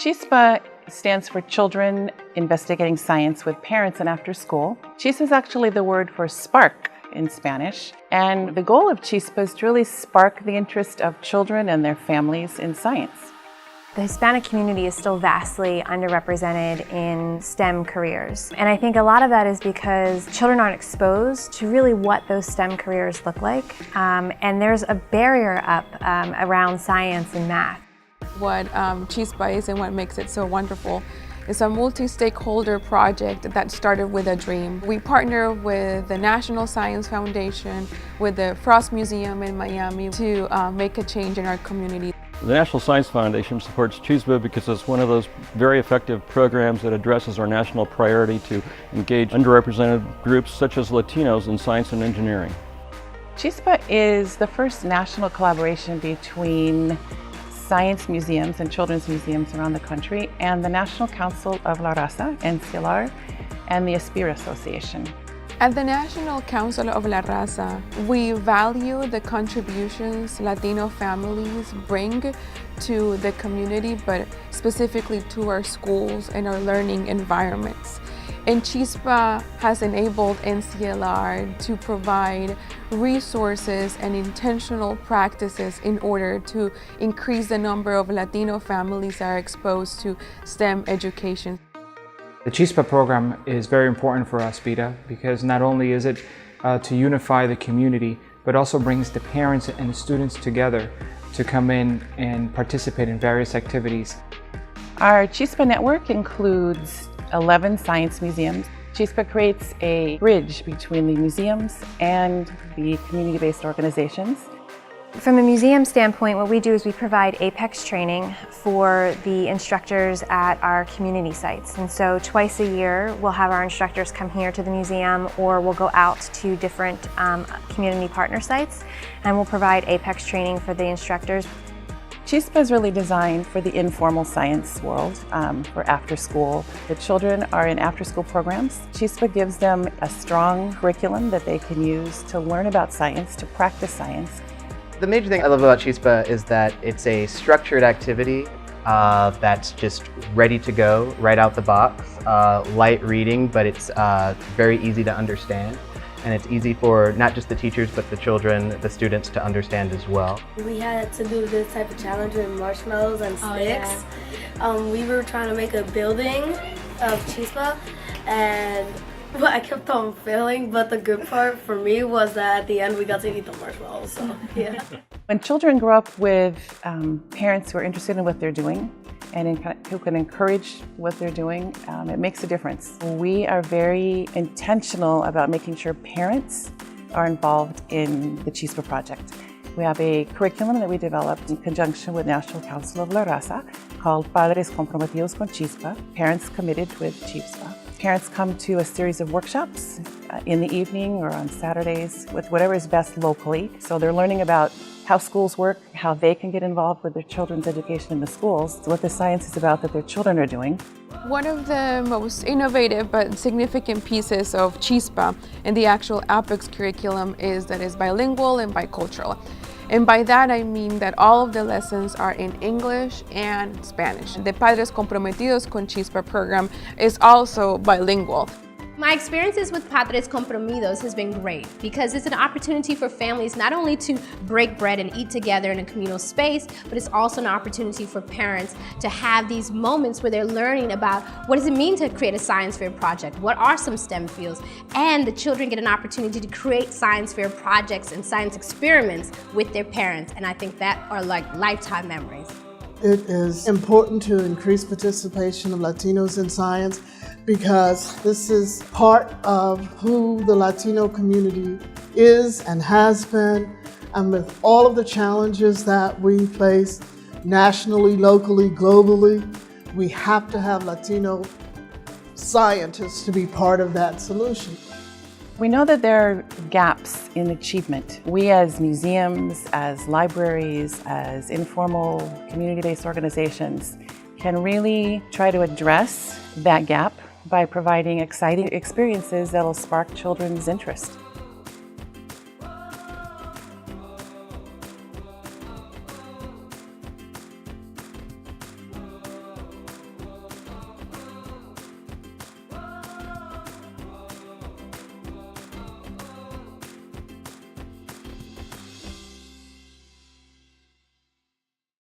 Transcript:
CHISPA stands for Children Investigating Science with Parents and After School. CHISPA is actually the word for spark in Spanish. And the goal of CHISPA is to really spark the interest of children and their families in science. The Hispanic community is still vastly underrepresented in STEM careers. And I think a lot of that is because children aren't exposed to really what those STEM careers look like. And there's a barrier up around science and math. What CHISPA is and what makes it so wonderful is a multi-stakeholder project that started with a dream. We partner with the National Science Foundation, with the Frost Museum in Miami to make a change in our community. The National Science Foundation supports CHISPA because it's one of those very effective programs that addresses our national priority to engage underrepresented groups such as Latinos in science and engineering. CHISPA is the first national collaboration between science museums and children's museums around the country and the National Council of La Raza, NCLR, and the Aspira Association. At the National Council of La Raza, we value the contributions Latino families bring to the community, but specifically to our schools and our learning environments. And CHISPA has enabled NCLR to provide resources and intentional practices in order to increase the number of Latino families that are exposed to STEM education. The CHISPA program is very important for Ospina because not only is it to unify the community, but also brings the parents and the students together to come in and participate in various activities. Our CHISPA network includes 11 science museums. CHISPA creates a bridge between the museums and the community-based organizations. From a museum standpoint, what we do is we provide APEX training for the instructors at our community sites. And so twice a year, we'll have our instructors come here to the museum, or we'll go out to different community partner sites, and we'll provide APEX training for the instructors. CHISPA is really designed for the informal science world, for after school. The children are in after school programs. CHISPA gives them a strong curriculum that they can use to learn about science, to practice science. The major thing I love about CHISPA is that it's a structured activity that's just ready to go right out the box. Light reading, but it's very easy to understand. And it's easy for not just the teachers, but the children, the students to understand as well. We had to do this type of challenge with marshmallows and sticks. We were trying to make a building of CHISPA, and I kept on failing, but the good part for me was that at the end we got to eat the marshmallows, so yeah. When children grow up with parents who are interested in what they're doing and who can encourage what they're doing, it makes a difference. We are very intentional about making sure parents are involved in the CHISPA project. We have a curriculum that we developed in conjunction with National Council of La Raza called Padres Comprometidos con CHISPA, Parents Committed with CHISPA. Parents come to a series of workshops in the evening or on Saturdays with whatever is best locally. So they're learning about how schools work, how they can get involved with their children's education in the schools, what the science is about that their children are doing. One of the most innovative but significant pieces of CHISPA and the actual APEX curriculum is that it's bilingual and bicultural. And by that I mean that all of the lessons are in English and Spanish. The Padres Comprometidos con CHISPA program is also bilingual. My experiences with Padres Comprometidos has been great because it's an opportunity for families not only to break bread and eat together in a communal space, but it's also an opportunity for parents to have these moments where they're learning about what does it mean to create a science fair project, what are some STEM fields, and the children get an opportunity to create science fair projects and science experiments with their parents, and I think that are like lifetime memories. It is important to increase participation of Latinos in science because this is part of who the Latino community is and has been, and with all of the challenges that we face nationally, locally, globally, we have to have Latino scientists to be part of that solution. We know that there are gaps in achievement. We as museums, as libraries, as informal community-based organizations can really try to address that gap by providing exciting experiences that will spark children's interest.